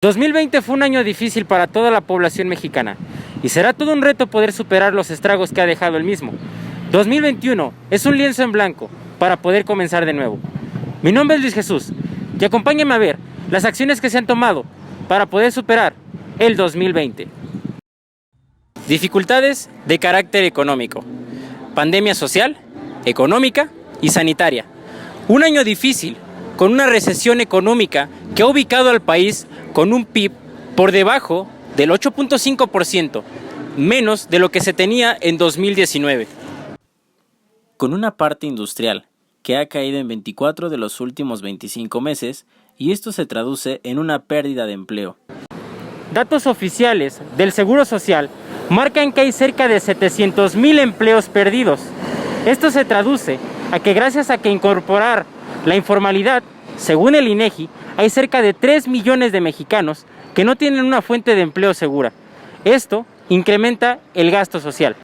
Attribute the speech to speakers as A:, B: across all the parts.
A: 2020 fue un año difícil para toda la población mexicana y será todo un reto poder superar los estragos que ha dejado el mismo. 2021 es un lienzo en blanco para poder comenzar de nuevo. Mi nombre es Luis Jesús y acompáñenme a ver las acciones que se han tomado para poder superar el 2020. Dificultades de carácter económico, pandemia social, económica y sanitaria. Un año difícil con una recesión económica que ha ubicado al país con un PIB por debajo del 8.5%, menos de lo que se tenía en 2019. Con una parte industrial que ha caído en 24 de los últimos 25 meses, y esto se traduce en una pérdida de empleo. Datos oficiales del Seguro Social marcan que hay cerca de 700,000 empleos perdidos. Esto se traduce a que gracias a que incorporar la informalidad, según el INEGI, hay cerca de 3 millones de mexicanos que no tienen una fuente de empleo segura. Esto incrementa el gasto social.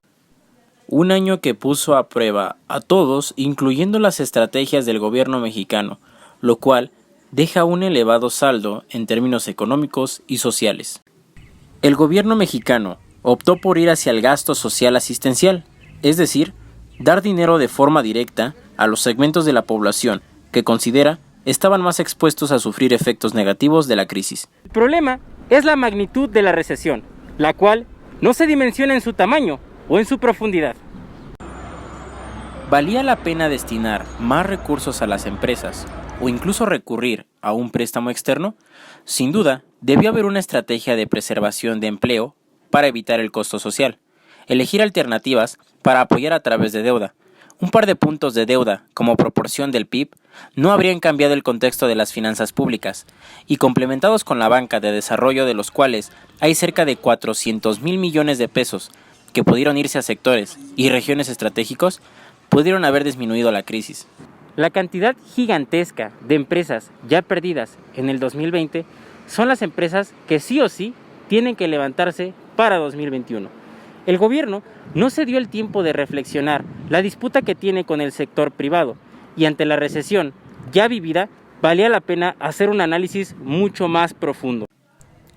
A: Un año que puso a prueba a todos, incluyendo las estrategias del gobierno mexicano, lo cual deja un elevado saldo en términos económicos y sociales. El gobierno mexicano optó por ir hacia el gasto social asistencial, es decir, dar dinero de forma directa a los segmentos de la población que considera estaban más expuestos a sufrir efectos negativos de la crisis. El problema es la magnitud de la recesión, la cual no se dimensiona en su tamaño o en su profundidad. ¿Valía la pena destinar más recursos a las empresas o incluso recurrir a un préstamo externo? Sin duda, debió haber una estrategia de preservación de empleo para evitar el costo social, elegir alternativas para apoyar a través de deuda. Un par de puntos de deuda como proporción del PIB no habrían cambiado el contexto de las finanzas públicas, y complementados con la banca de desarrollo, de los cuales hay cerca de 400,000 millones de pesos que pudieron irse a sectores y regiones estratégicos, pudieron haber disminuido la crisis. La cantidad gigantesca de empresas ya perdidas en el 2020 son las empresas que sí o sí tienen que levantarse para 2021. El gobierno no se dio el tiempo de reflexionar la disputa que tiene con el sector privado, y ante la recesión ya vivida, valía la pena hacer un análisis mucho más profundo.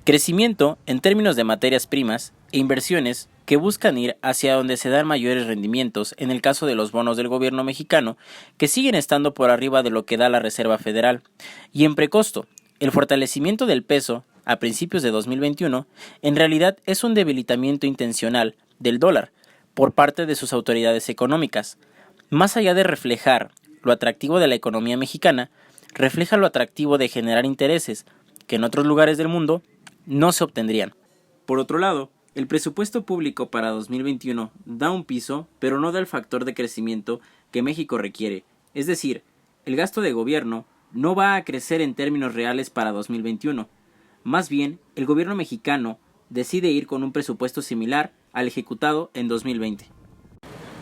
A: Crecimiento en términos de materias primas e inversiones que buscan ir hacia donde se dan mayores rendimientos, en el caso de los bonos del gobierno mexicano, que siguen estando por arriba de lo que da la Reserva Federal. Y en precosto, el fortalecimiento del peso a principios de 2021, en realidad es un debilitamiento intencional del dólar por parte de sus autoridades económicas. Más allá de reflejar lo atractivo de la economía mexicana, refleja lo atractivo de generar intereses que en otros lugares del mundo no se obtendrían. Por otro lado, el presupuesto público para 2021 da un piso, pero no da el factor de crecimiento que México requiere. Es decir, el gasto de gobierno no va a crecer en términos reales para 2021. Más bien, el gobierno mexicano decide ir con un presupuesto similar al ejecutado en 2020.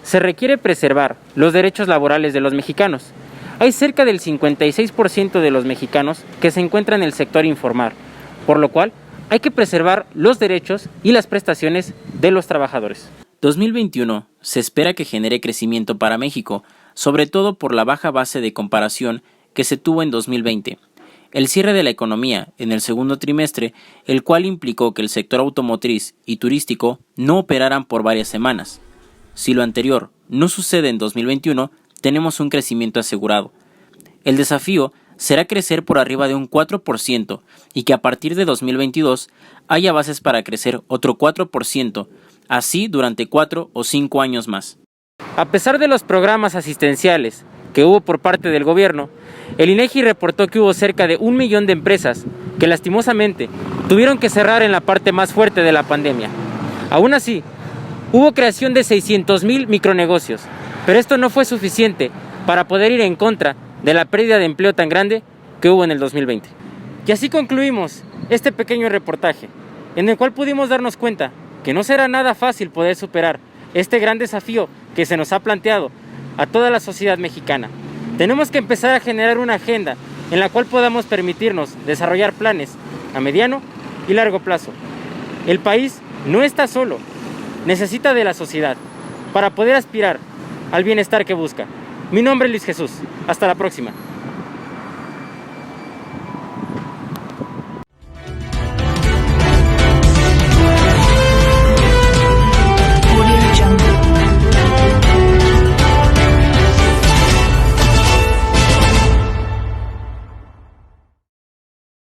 A: Se requiere preservar los derechos laborales de los mexicanos. Hay cerca del 56% de los mexicanos que se encuentran en el sector informal, por lo cual hay que preservar los derechos y las prestaciones de los trabajadores. 2021 se espera que genere crecimiento para México, sobre todo por la baja base de comparación que se tuvo en 2020. El cierre de la economía en el segundo trimestre, el cual implicó que el sector automotriz y turístico no operaran por varias semanas. Si lo anterior no sucede en 2021, tenemos un crecimiento asegurado. El desafío será crecer por arriba de un 4% y que a partir de 2022 haya bases para crecer otro 4%, así durante 4 o 5 años más. A pesar de los programas asistenciales que hubo por parte del gobierno, el INEGI reportó que hubo cerca de 1 millón de empresas que lastimosamente tuvieron que cerrar en la parte más fuerte de la pandemia. Aún así, hubo creación de 600,000 micronegocios, pero esto no fue suficiente para poder ir en contra de la pérdida de empleo tan grande que hubo en el 2020. Y así concluimos este pequeño reportaje, en el cual pudimos darnos cuenta que no será nada fácil poder superar este gran desafío que se nos ha planteado a toda la sociedad mexicana. Tenemos que empezar a generar una agenda en la cual podamos permitirnos desarrollar planes a mediano y largo plazo. El país no está solo, necesita de la sociedad para poder aspirar al bienestar que busca. Mi nombre es Luis Jesús. Hasta la próxima.